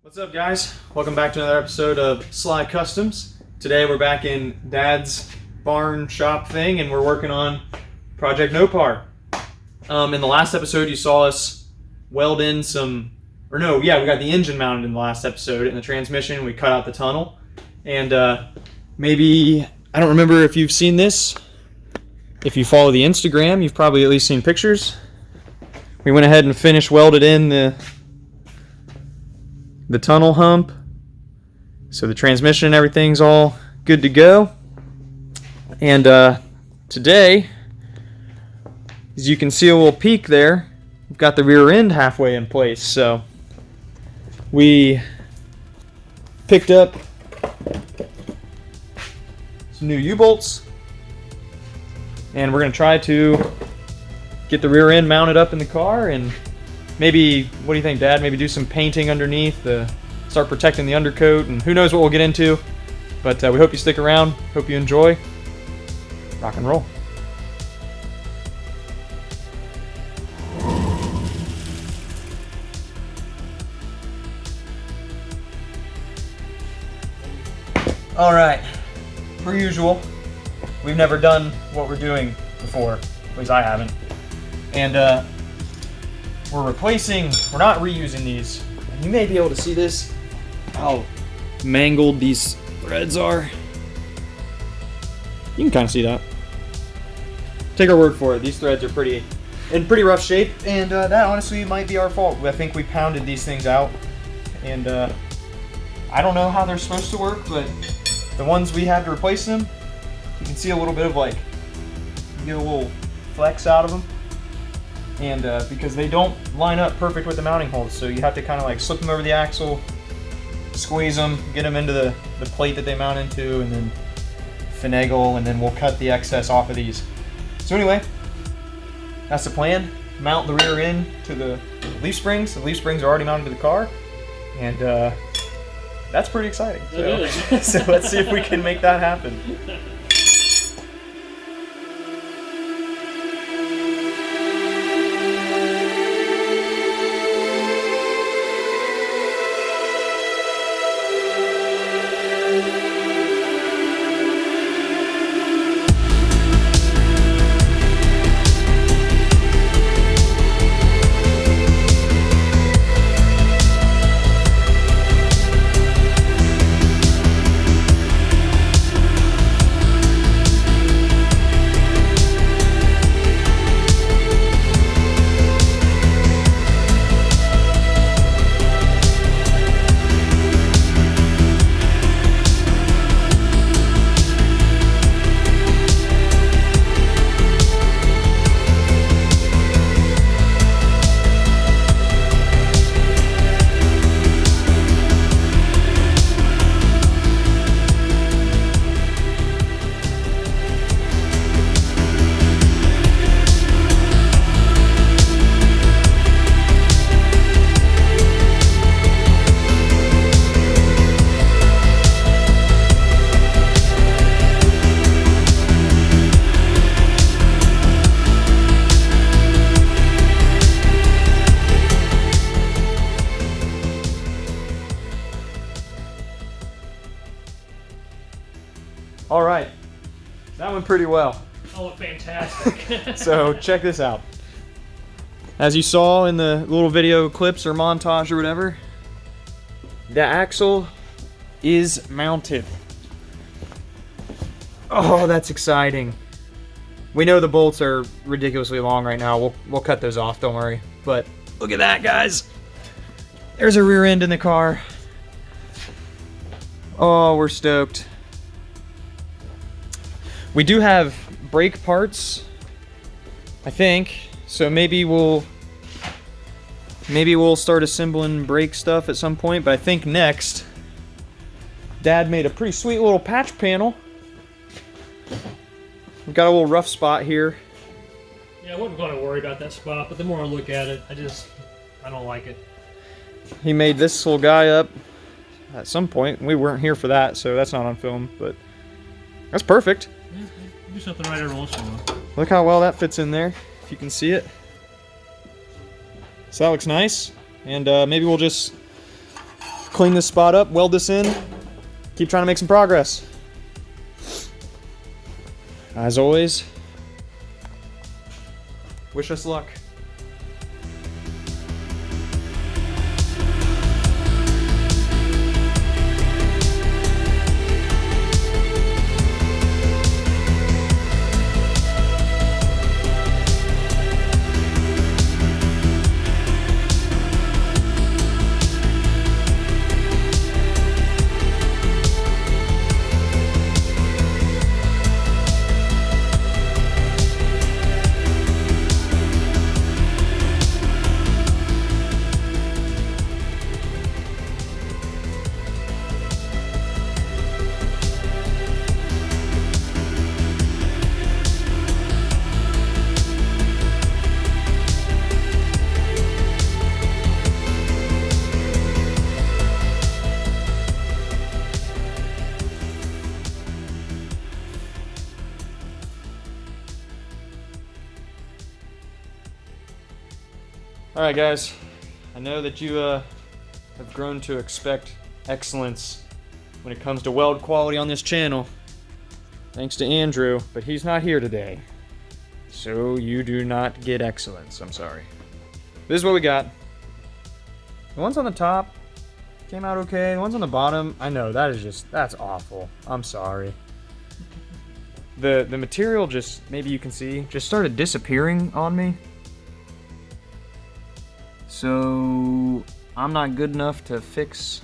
What's up, guys? Welcome back to another episode of Sly Customs. Today we're back in Dad's barn shop thing and we're working on Project Nopar. In the last episode you saw us weld in we got the engine mounted in the last episode, and the transmission, we cut out the tunnel. And maybe, I don't remember if you've seen this. If you follow the Instagram, you've probably at least seen pictures. We went ahead and finished welded in the tunnel hump, so the transmission and everything's all good to go. And today, as you can see a little peak there, we've got the rear end halfway in place. So we picked up some new U-bolts, and we're going to try to get the rear end mounted up in the car, and maybe, what do you think, Dad? Maybe do some painting underneath, start protecting the undercoat, and who knows what we'll get into. But we hope you stick around. Hope you enjoy. Rock and roll. All right, per usual, we've never done what we're doing before. At least I haven't. And we're not reusing these. And you may be able to see this, how mangled these threads are. You can kind of see that. Take our word for it, these threads are in pretty rough shape, and that honestly might be our fault. I think we pounded these things out, and I don't know how they're supposed to work, but the ones we had to replace them, you can see a little bit of get a little flex out of them. And because they don't line up perfect with the mounting holes, so you have to kind of slip them over the axle, squeeze them, get them into the plate that they mount into, and then finagle, and then we'll cut the excess off of these. So anyway, that's the plan. Mount the rear end to the leaf springs. The leaf springs are already mounted to the car, and that's pretty exciting. So let's see if we can make that happen. All right, that went pretty well. Oh, fantastic. So check this out. As you saw in the little video clips or montage or whatever, the axle is mounted. Oh, that's exciting. We know the bolts are ridiculously long right now. We'll cut those off, don't worry. But look at that, guys. There's a rear end in the car. Oh, we're stoked. We do have brake parts, I think, so maybe we'll start assembling brake stuff at some point, but I think next, Dad made a pretty sweet little patch panel. We've got a little rough spot here. Yeah, I wasn't going to worry about that spot, but the more I look at it, I don't like it. He made this little guy up at some point. We weren't here for that, so that's not on film, but that's perfect. Yeah, do something right every once in a while. Look how well that fits in there, if you can see it. So that looks nice, and maybe we'll just clean this spot up, weld this in, keep trying to make some progress. As always, wish us luck. Alright guys, I know that you have grown to expect excellence when it comes to weld quality on this channel, thanks to Andrew, but he's not here today. So you do not get excellence, I'm sorry. This is what we got. The ones on the top came out okay, the ones on the bottom, I know, that's awful. I'm sorry. The material just, maybe you can see, just started disappearing on me. So I'm not good enough to fix.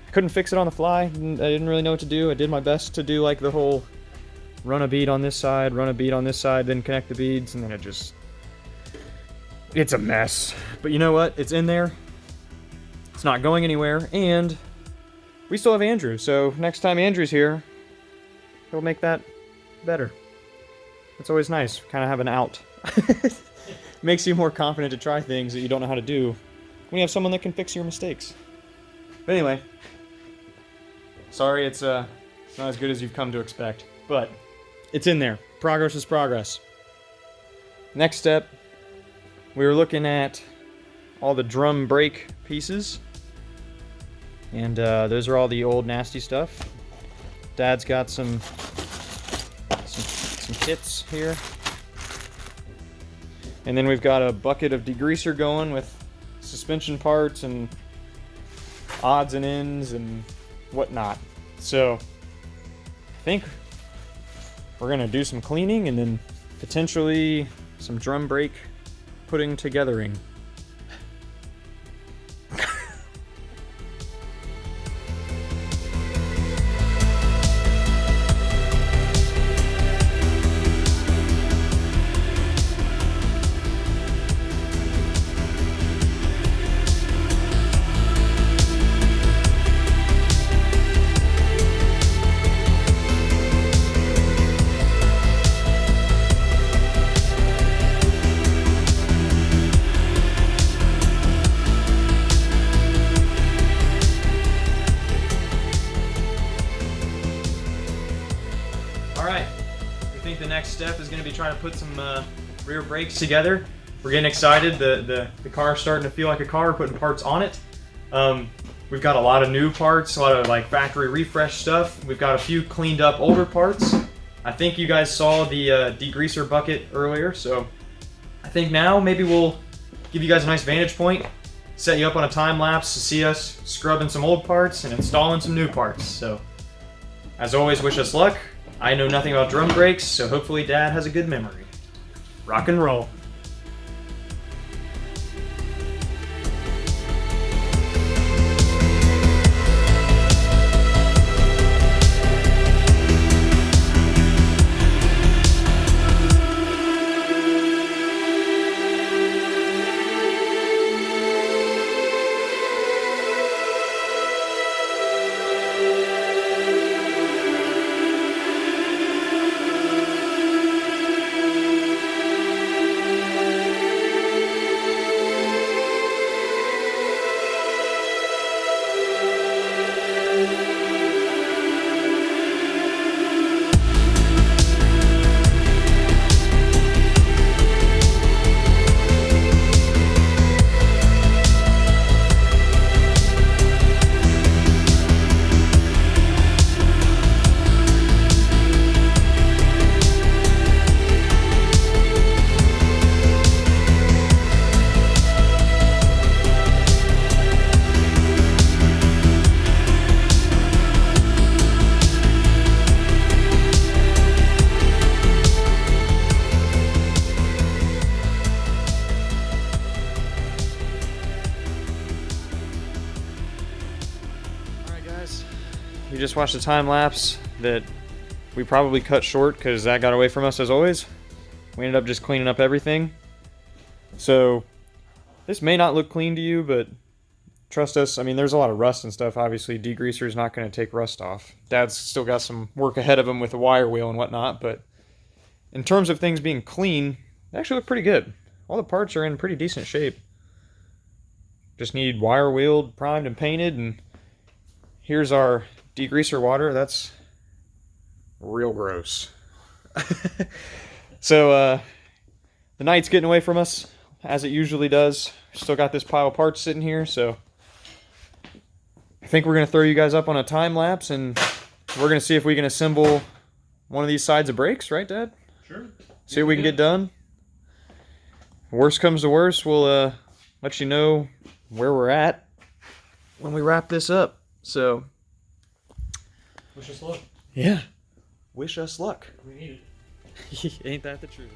I couldn't fix it on the fly. I didn't really know what to do. I did my best to do like the whole run a bead on this side, run a bead on this side, then connect the beads, and then it's a mess. But you know what? It's in there. It's not going anywhere, and we still have Andrew. So next time Andrew's here, he'll make that better. It's always nice, kind of have an out. Makes you more confident to try things that you don't know how to do when you have someone that can fix your mistakes. But anyway, sorry it's not as good as you've come to expect, but it's in there. Progress is progress. Next step, we were looking at all the drum brake pieces, and those are all the old nasty stuff. Dad's got some kits here. And then we've got a bucket of degreaser going with suspension parts and odds and ends and whatnot. So I think we're gonna do some cleaning and then potentially some drum brake putting togethering. The next step is going to be trying to put some rear brakes together. We're getting excited. The car's starting to feel like a car. We're putting parts on it. We've got a lot of new parts, a lot of like factory refresh stuff. We've got a few cleaned up older parts. I think you guys saw the degreaser bucket earlier, so I think now maybe we'll give you guys a nice vantage point, set you up on a time lapse to see us scrubbing some old parts and installing some new parts. So as always, wish us luck. I know nothing about drum brakes, so hopefully Dad has a good memory. Rock and roll. you just watched a time lapse that we probably cut short because that got away from us as always. We ended up just cleaning up everything. So this may not look clean to you, but trust us, I mean, there's a lot of rust and stuff. Obviously, degreaser is not going to take rust off. Dad's still got some work ahead of him with the wire wheel and whatnot, but in terms of things being clean, they actually look pretty good. All the parts are in pretty decent shape. Just need wire wheeled, primed, and painted, and here's our degreaser water. That's real gross. So, the night's getting away from us, as it usually does. Still got this pile of parts sitting here, so I think we're going to throw you guys up on a time lapse, and we're going to see if we can assemble one of these sides of brakes, right, Dad? Sure. See what we can get done. Worst comes to worst, we'll let you know where we're at when we wrap this up. So, Wish us luck. yeah, wish us luck. We need it. Ain't that the truth?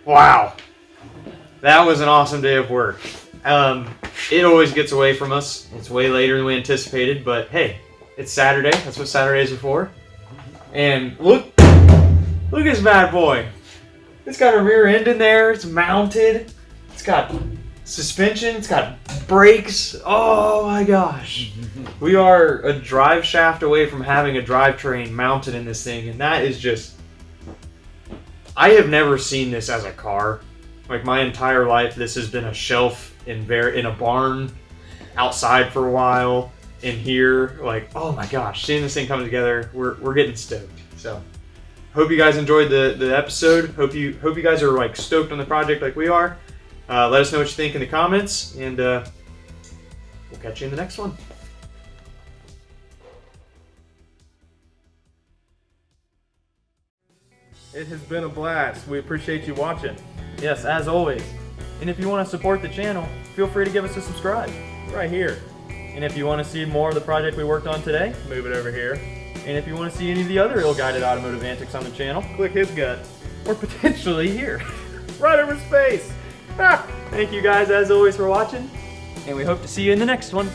Wow, that was an awesome day of work. It always gets away from us. It's way later than we anticipated, but hey, it's Saturday. That's what Saturdays are for. And look at this bad boy. It's got a rear end in there. It's mounted. It's got suspension. It's got brakes. Oh my gosh. We are a drive shaft away from having a drivetrain mounted in this thing, and that is just... I have never seen this as a car. Like, my entire life, this has been a shelf in a barn outside for a while. In here, like, oh my gosh, seeing this thing come together, we're getting stoked. So, hope you guys enjoyed the episode. Hope you guys are like stoked on the project like we are. Let us know what you think in the comments, and we'll catch you in the next one. It has been a blast. We appreciate you watching. Yes, as always. And if you want to support the channel, feel free to give us a subscribe. Right here. And if you want to see more of the project we worked on today, Move it over here. and if you want to see any of the other ill-guided automotive antics on the channel, Click his gut. or potentially here. Right over his face. Thank you guys as always for watching, and we hope to see you in the next one.